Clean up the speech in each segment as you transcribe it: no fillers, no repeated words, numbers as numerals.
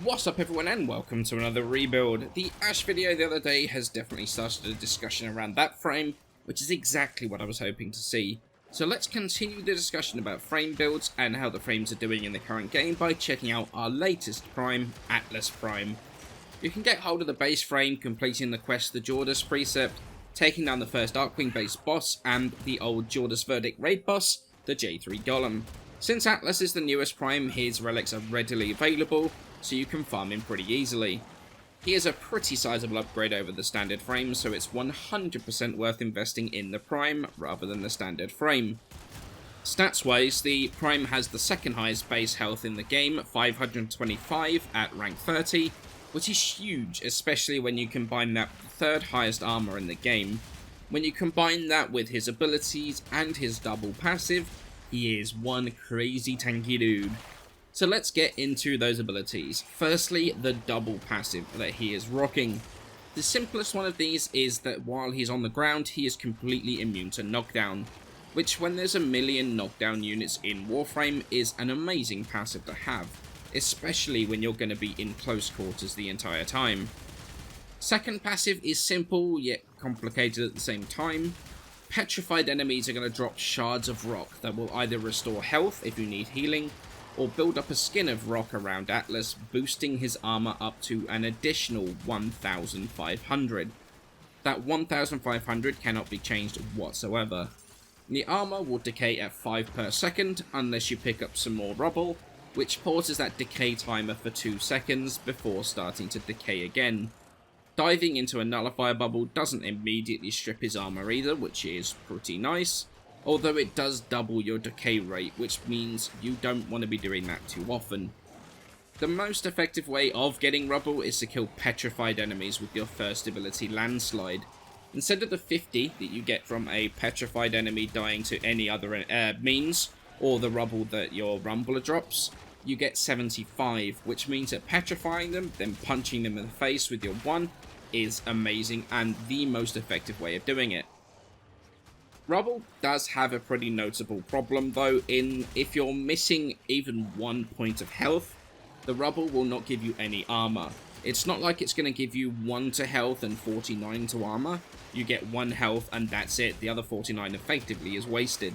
What's up everyone and welcome to another rebuild. The Ash video the other day has definitely started a discussion around that frame, which is exactly what I was hoping to see. So let's continue the discussion about frame builds and how the frames are doing in the current game by checking out our latest prime, Atlas Prime. You can get hold of the base frame, completing the quest The Jordas Precept, taking down the first Archwing base boss and the old Jordas Verdict raid boss, the J3 Golem. Since Atlas is the newest prime, his relics are readily available, so you can farm him pretty easily. He is a pretty sizable upgrade over the standard frame, so it's 100% worth investing in the prime rather than the standard frame. Stats wise, the prime has the second highest base health in the game, 525 at rank 30, which is huge, especially when you combine that with the third highest armor in the game. When you combine that with his abilities and his double passive, he is one crazy tanky dude. So let's get into those abilities. Firstly, the double passive that he is rocking. The simplest one of these is that while he's on the ground, he is completely immune to knockdown, which when there's a million knockdown units in Warframe is an amazing passive to have, especially when you're going to be in close quarters the entire time. Second passive is simple yet complicated at the same time. Petrified enemies are going to drop shards of rock that will either restore health if you need healing, or build up a skin of rock around Atlas, boosting his armor up to an additional 1,500. That 1,500 cannot be changed whatsoever. The armor will decay at 5 per second unless you pick up some more rubble, which pauses that decay timer for 2 seconds before starting to decay again. Diving into a nullifier bubble doesn't immediately strip his armor either, which is pretty nice, although it does double your decay rate, which means you don't want to be doing that too often. The most effective way of getting rubble is to kill petrified enemies with your first ability, Landslide. Instead of the 50 that you get from a petrified enemy dying to any other means, or the rubble that your rumbler drops, you get 75, which means that petrifying them, then punching them in the face with your 1 is amazing and the most effective way of doing it. Rubble does have a pretty notable problem though, in if you're missing even 1 point of health, the rubble will not give you any armor. It's not like it's going to give you 1 to health and 49 to armor. You get 1 health and that's it, the other 49 effectively is wasted.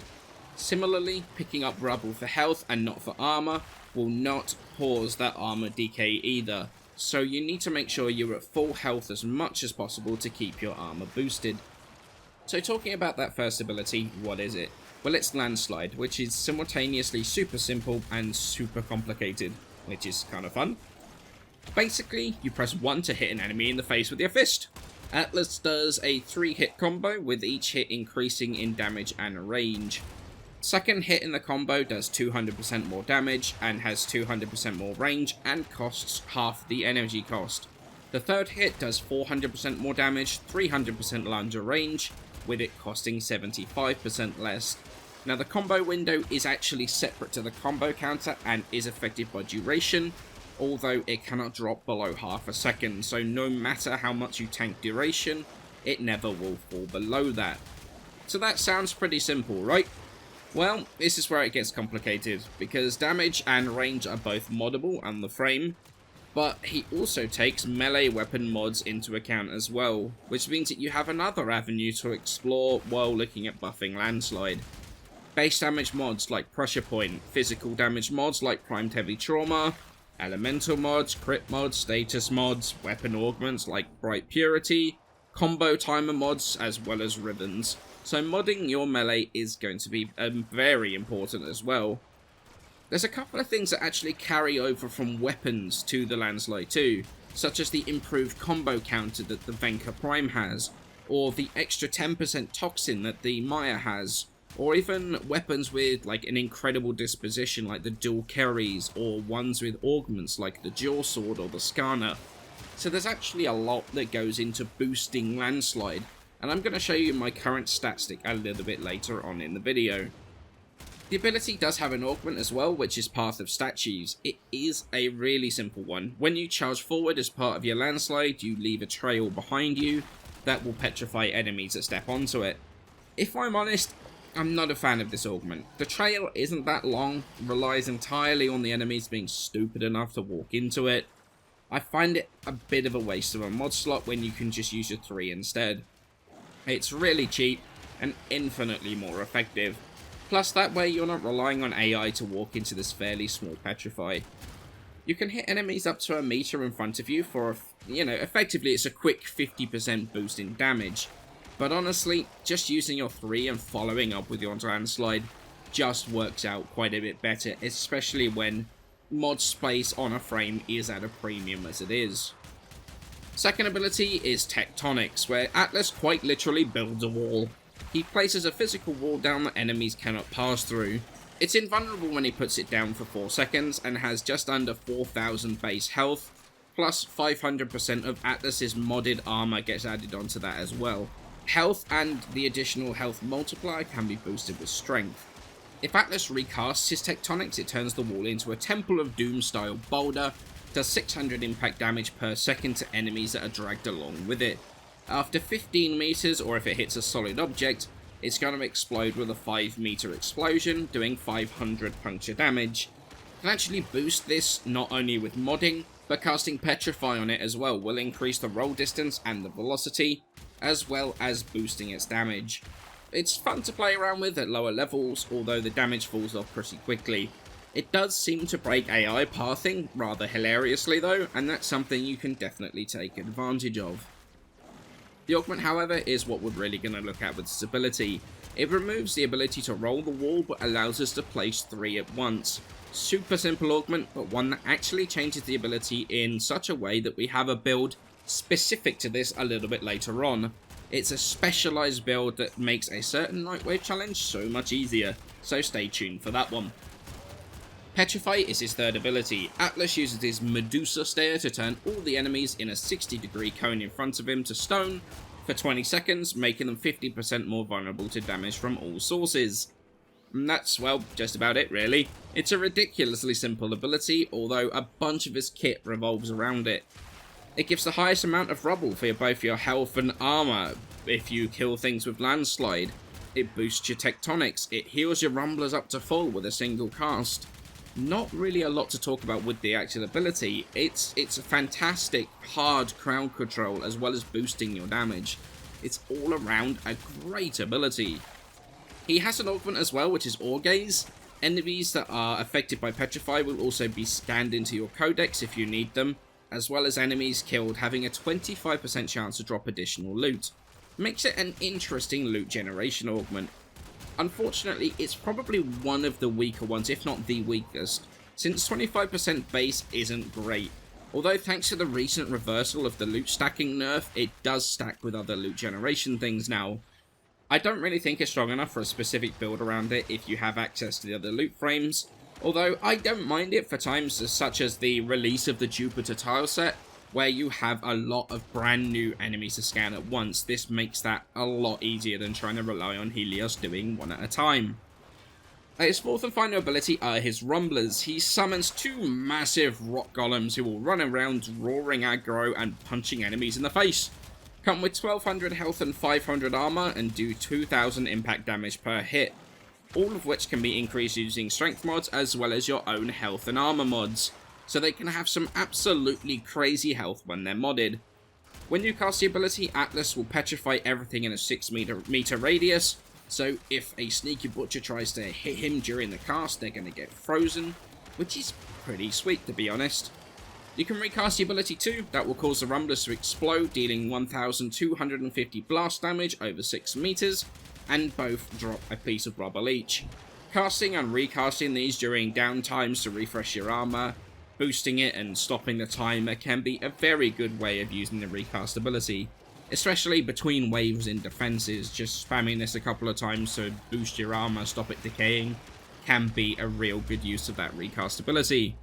Similarly, picking up rubble for health and not for armor will not pause that armor decay either, so you need to make sure you're at full health as much as possible to keep your armor boosted. So talking about that first ability, what is it? Well, it's Landslide, which is simultaneously super simple and super complicated, which is kind of fun. Basically, you press 1 to hit an enemy in the face with your fist. Atlas does a 3-hit combo, with each hit increasing in damage and range. Second hit in the combo does 200% more damage and has 200% more range and costs half the energy cost. The third hit does 400% more damage, 300% larger range, with it costing 75% less. Now the combo window is actually separate to the combo counter and is affected by duration, although it cannot drop below half a second, so no matter how much you tank duration, it never will fall below that. So that sounds pretty simple, right? Well, this is where it gets complicated, because damage and range are both moddable on the frame, but he also takes melee weapon mods into account as well, which means that you have another avenue to explore while looking at buffing Landslide. Base damage mods like Pressure Point, physical damage mods like Primed Heavy Trauma, elemental mods, crit mods, status mods, weapon augments like Bright Purity, combo timer mods, as well as ribbons. So modding your melee is going to be very important as well. There's a couple of things that actually carry over from weapons to the Landslide too, such as the improved combo counter that the Venka Prime has, or the extra 10% toxin that the Maya has, or even weapons with like an incredible disposition like the dual carries, or ones with augments like the Jaw Sword or the Skarner. So there's actually a lot that goes into boosting Landslide, and I'm going to show you my current stat stick a little bit later on in the video. The ability does have an augment as well, which is Path of Statues. It is a really simple one. When you charge forward as part of your Landslide, you leave a trail behind you that will petrify enemies that step onto it. If I'm honest, I'm not a fan of this augment. The trail isn't that long, relies entirely on the enemies being stupid enough to walk into it, I find it a bit of a waste of a mod slot when you can just use your 3 instead. It's really cheap and infinitely more effective. Plus that way you're not relying on AI to walk into this fairly small Petrify. You can hit enemies up to a meter in front of you for, effectively it's a quick 50% boost in damage. But honestly, just using your 3 and following up with your Landslide just works out quite a bit better, especially when mod space on a frame is at a premium as it is. Second ability is Tectonics, where Atlas quite literally builds a wall. He places a physical wall down that enemies cannot pass through. It's invulnerable when he puts it down for 4 seconds and has just under 4,000 base health, plus 500% of Atlas's modded armor gets added onto that as well. Health and the additional health multiplier can be boosted with strength. If Atlas recasts his Tectonics, it turns the wall into a Temple of Doom style boulder, does 600 impact damage per second to enemies that are dragged along with it. After 15 meters, or if it hits a solid object, it's going to explode with a 5-meter explosion, doing 500 puncture damage. You can actually boost this not only with modding, but casting Petrify on it as well will increase the roll distance and the velocity, as well as boosting its damage. It's fun to play around with at lower levels, although the damage falls off pretty quickly. It does seem to break AI pathing rather hilariously though, and that's something you can definitely take advantage of. The augment, however, is what we're really going to look at with this ability. It removes the ability to roll the wall, but allows us to place 3 at once. Super simple augment, but one that actually changes the ability in such a way that we have a build specific to this a little bit later on. It's a specialized build that makes a certain Nightwave challenge so much easier, so stay tuned for that one. Petrify is his third ability. Atlas uses his Medusa Stare to turn all the enemies in a 60-degree cone in front of him to stone for 20 seconds, making them 50% more vulnerable to damage from all sources. And that's, well, just about it really. It's a ridiculously simple ability, although a bunch of his kit revolves around it. It gives the highest amount of rubble for both your health and armor if you kill things with Landslide. It boosts your Tectonics, it heals your rumblers up to full with a single cast. Not really a lot to talk about with the actual ability. It's a fantastic hard crowd control as well as boosting your damage. It's all around a great ability. He has an augment as well, which is Ore Gaze. Enemies that are affected by Petrify will also be scanned into your codex if you need them, as well as enemies killed having a 25% chance to drop additional loot. Makes it an interesting loot generation augment. Unfortunately, it's probably one of the weaker ones, if not the weakest, since 25% base isn't great. Although thanks to the recent reversal of the loot stacking nerf, it does stack with other loot generation things now. I don't really think it's strong enough for a specific build around it if you have access to the other loot frames, although I don't mind it for times such as the release of the Jupiter tile set, where you have a lot of brand new enemies to scan at once. This makes that a lot easier than trying to rely on Helios doing one at a time. His fourth and final ability are his Rumblers. He summons 2 massive rock golems who will run around roaring aggro and punching enemies in the face. Come with 1200 health and 500 armor and do 2000 impact damage per hit. All of which can be increased using strength mods as well as your own health and armor mods, so they can have some absolutely crazy health when they're modded. When you cast the ability, Atlas will petrify everything in a 6 meter radius, so if a sneaky butcher tries to hit him during the cast, they're going to get frozen, which is pretty sweet to be honest. You can recast the ability too, that will cause the Rumblers to explode, dealing 1250 blast damage over 6 meters, and both drop a piece of rubble each. Casting and recasting these during downtimes to refresh your armor, boosting it and stopping the timer can be a very good way of using the recast ability, especially between waves in defenses. Just spamming this a couple of times to boost your armor, stop it decaying, can be a real good use of that recast ability.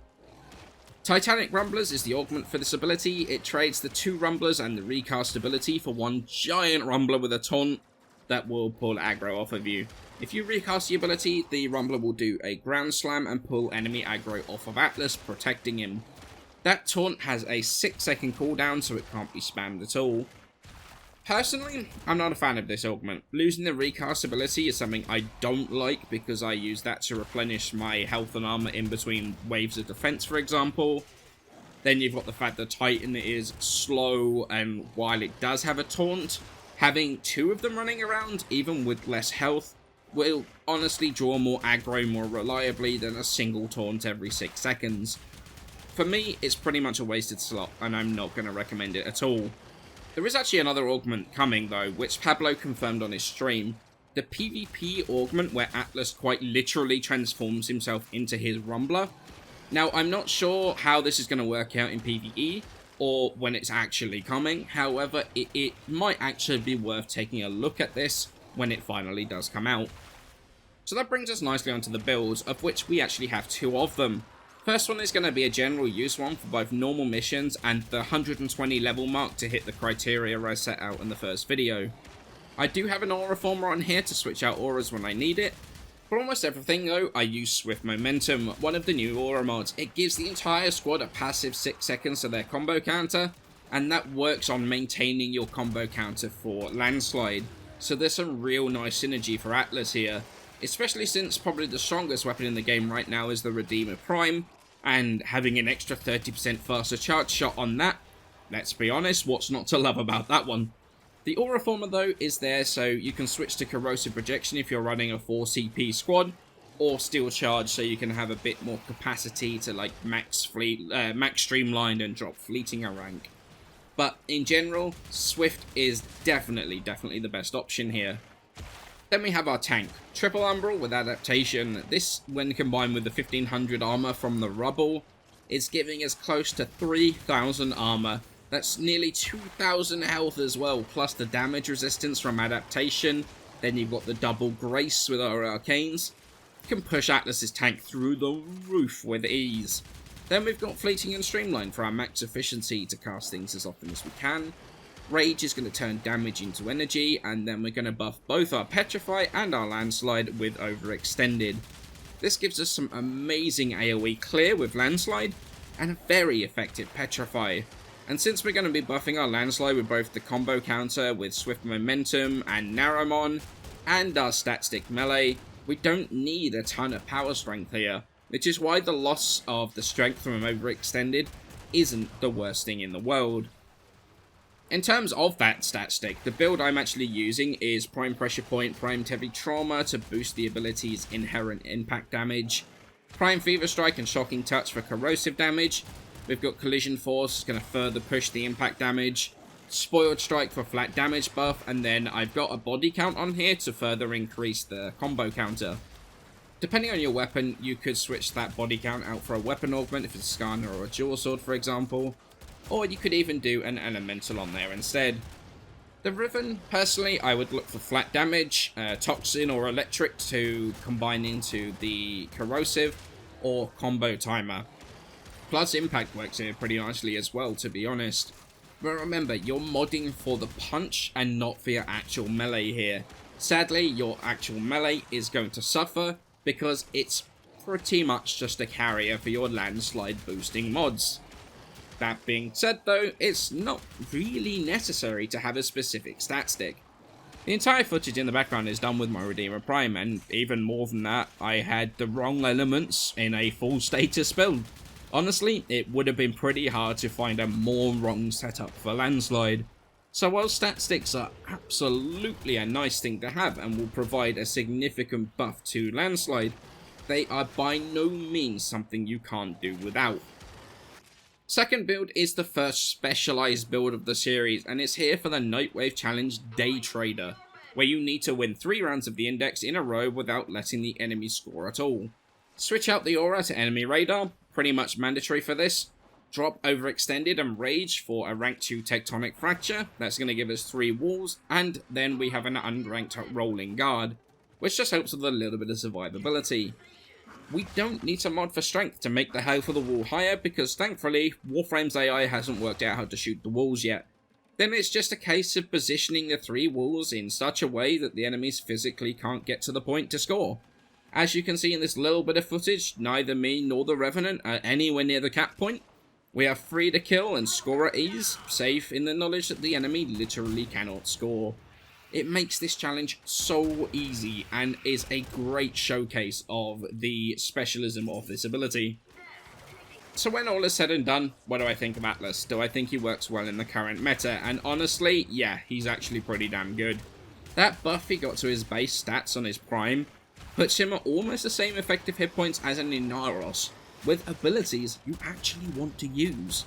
Titanic Rumblers is the augment for this ability. It trades the 2 Rumblers and the recast ability for 1 giant Rumbler with a taunt that will pull aggro off of you. If you recast the ability, the Rumbler will do a ground slam and pull enemy aggro off of Atlas, protecting him. That taunt has a 6-second cooldown, so it can't be spammed at all. Personally, I'm not a fan of this augment. Losing the recast ability is something I don't like because I use that to replenish my health and armor in between waves of defense, for example. Then you've got the fact that Titan is slow, and while it does have a taunt, having 2 of them running around, even with less health, will honestly draw more aggro more reliably than a single taunt every 6 seconds. For me, it's pretty much a wasted slot, and I'm not going to recommend it at all. There is actually another augment coming though, which Pablo confirmed on his stream. The PvP augment where Atlas quite literally transforms himself into his Rumbler. Now, I'm not sure how this is going to work out in PvE, or when it's actually coming. However, it might actually be worth taking a look at this when it finally does come out. So that brings us nicely onto the builds, of which we actually have 2 of them. First one is going to be a general use one for both normal missions and the 120 level mark to hit the criteria I set out in the first video. I do have an aura former on here to switch out auras when I need it. For almost everything though, I use Swift Momentum, one of the new aura mods. It gives the entire squad a passive 6 seconds to their combo counter, and that works on maintaining your combo counter for Landslide. So there's some real nice synergy for Atlas here, especially since probably the strongest weapon in the game right now is the Redeemer Prime, and having an extra 30% faster charge shot on that, let's be honest, what's not to love about that one? The Aura Former though is there so you can switch to Corrosive Projection if you're running a 4 CP squad, or Steel Charge so you can have a bit more capacity to like max Streamlined and drop Fleeting a rank. But in general, Swift is definitely the best option here. Then we have our tank, Triple Umbral with Adaptation. This, when combined with the 1500 armor from the Rubble, is giving us close to 3000 armor. That's nearly 2000 health as well, plus the damage resistance from Adaptation. Then you've got the double Grace with our Arcanes. You can push Atlas's tank through the roof with ease. Then we've got Fleeting and Streamline for our max efficiency to cast things as often as we can. Rage is going to turn damage into energy, and then we're going to buff both our Petrify and our Landslide with Overextended. This gives us some amazing AoE clear with Landslide, and a very effective Petrify. And since we're going to be buffing our Landslide with both the combo counter with Swift Momentum and Narrowmon, and our stat stick melee, we don't need a ton of power strength here, which is why the loss of the strength from Overextended isn't the worst thing in the world. In terms of that stat stick, the build I'm actually using is Prime Pressure Point, Primed Heavy Trauma to boost the ability's inherent impact damage, Prime Fever Strike and Shocking Touch for corrosive damage. We've got Collision Force, going to further push the impact damage, Spoiled Strike for flat damage buff, and then I've got a body count on here to further increase the combo counter. Depending on your weapon, you could switch that body count out for a weapon augment if it's a Skarner or a Dual Sword, for example. Or you could even do an elemental on there instead. The Riven, personally, I would look for flat damage, Toxin or Electric to combine into the Corrosive, or Combo Timer. Plus Impact works here pretty nicely as well, to be honest. But remember, you're modding for the punch and not for your actual melee here. Sadly, your actual melee is going to suffer because it's pretty much just a carrier for your Landslide boosting mods. That being said though, it's not really necessary to have a specific stat stick. The entire footage in the background is done with my Redeemer Prime, and even more than that, I had the wrong elements in a full status build. Honestly, it would have been pretty hard to find a more wrong setup for Landslide. So while stat sticks are absolutely a nice thing to have and will provide a significant buff to Landslide, they are by no means something you can't do without. Second build is the first specialized build of the series, and it's here for the Nightwave Challenge Day Trader, where you need to win 3 rounds of the Index in a row without letting the enemy score at all. Switch out the aura to enemy radar, pretty much mandatory for this. Drop Overextended and Rage for a rank 2 Tectonic Fracture, that's going to give us 3 walls, and then we have an unranked Rolling Guard, which just helps with a little bit of survivability. We don't need to mod for strength to make the health of the wall higher, because thankfully, Warframe's AI hasn't worked out how to shoot the walls yet. Then it's just a case of positioning the 3 walls in such a way that the enemies physically can't get to the point to score. As you can see in this little bit of footage, neither me nor the Revenant are anywhere near the cap point. We are free to kill and score at ease, safe in the knowledge that the enemy literally cannot score. It makes this challenge so easy and is a great showcase of the specialism of this ability. So when all is said and done, what do I think of Atlas? Do I think he works well in the current meta? And honestly, yeah, he's actually pretty damn good. That buff he got to his base stats on his prime puts him at almost the same effective hit points as an Inaros, with abilities you actually want to use.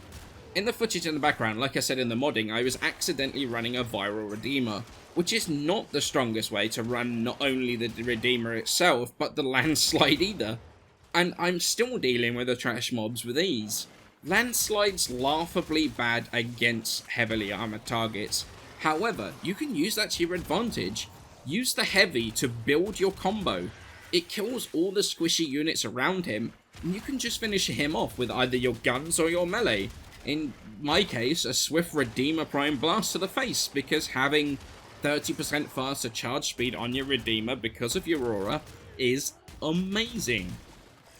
In the footage in the background, like I said in the modding, I was accidentally running a viral Redeemer, which is not the strongest way to run not only the Redeemer itself, but the Landslide either. And I'm still dealing with the trash mobs with ease. Landslide's laughably bad against heavily armored targets. However, you can use that to your advantage. Use the heavy to build your combo. It kills all the squishy units around him, and you can just finish him off with either your guns or your melee. In my case, a swift Redeemer Prime Blast to the face, because having 30% faster charge speed on your Redeemer because of your aura is amazing.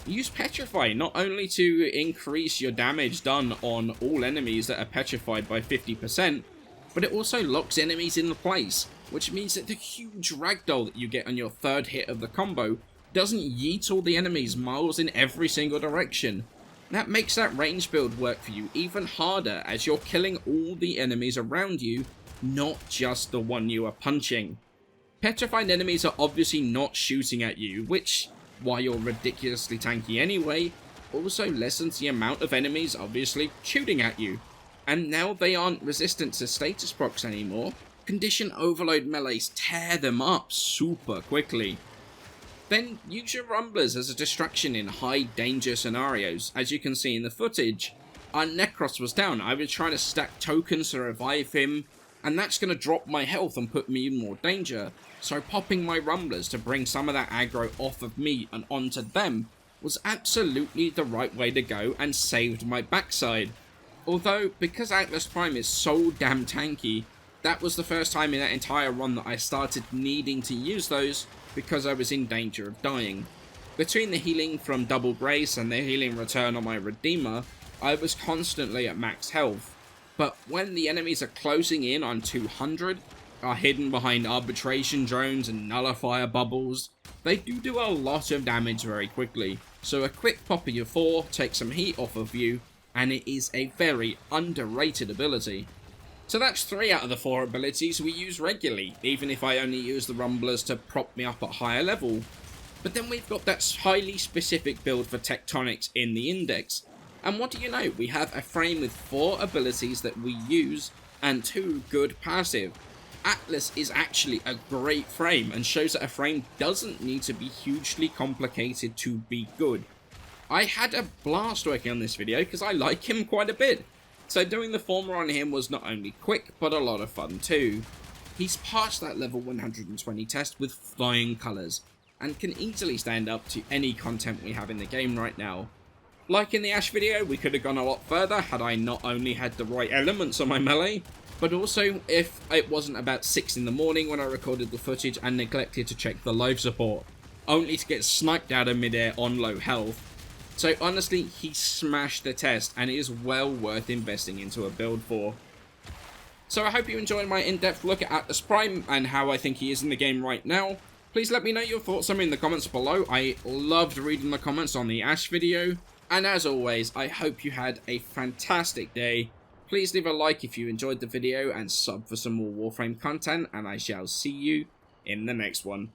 Use Petrify not only to increase your damage done on all enemies that are petrified by 50%, but it also locks enemies in place, which means that the huge ragdoll that you get on your third hit of the combo doesn't yeet all the enemies miles in every single direction. That makes that range build work for you even harder, as you're killing all the enemies around you, not just the one you are punching. Petrified enemies are obviously not shooting at you, which, while you're ridiculously tanky anyway, also lessens the amount of enemies obviously shooting at you. And now they aren't resistant to status procs anymore, condition overload melees tear them up super quickly. Then use your rumblers as a distraction in high danger scenarios. As you can see in the footage, our Necros was down. I was trying to stack tokens to revive him, and that's going to drop my health and put me in more danger. So popping my rumblers to bring some of that aggro off of me and onto them was absolutely the right way to go and saved my backside. Although, because Atlas Prime is so damn tanky, that was the first time in that entire run that I started needing to use those because I was in danger of dying. Between the healing from Double Grace and the healing return on my Redeemer, I was constantly at max health. But when the enemies are closing in on 200, are hidden behind arbitration drones and nullifier bubbles, they do a lot of damage very quickly. So a quick pop of your 4 takes some heat off of you, and it is a very underrated ability. So that's 3 out of the 4 abilities we use regularly, even if I only use the rumblers to prop me up at higher level. But then we've got that highly specific build for Tectonics in the index. And what do you know, we have a frame with 4 abilities that we use, and 2 good passive. Atlas is actually a great frame, and shows that a frame doesn't need to be hugely complicated to be good. I had a blast working on this video because I like him quite a bit. So doing the former on him was not only quick, but a lot of fun too. He's passed that level 120 test with flying colours, and can easily stand up to any content we have in the game right now. Like in the Ash video, we could have gone a lot further had I not only had the right elements on my melee, but also if it wasn't about 6 in the morning when I recorded the footage and neglected to check the live support, only to get sniped out of midair on low health. So honestly, he smashed the test, and it is well worth investing into a build for. So I hope you enjoyed my in-depth look at Atlas Prime and how I think he is in the game right now. Please let me know your thoughts on me in the comments below. I loved reading the comments on the Ash video. And as always, I hope you had a fantastic day. Please leave a like if you enjoyed the video and sub for some more Warframe content, and I shall see you in the next one.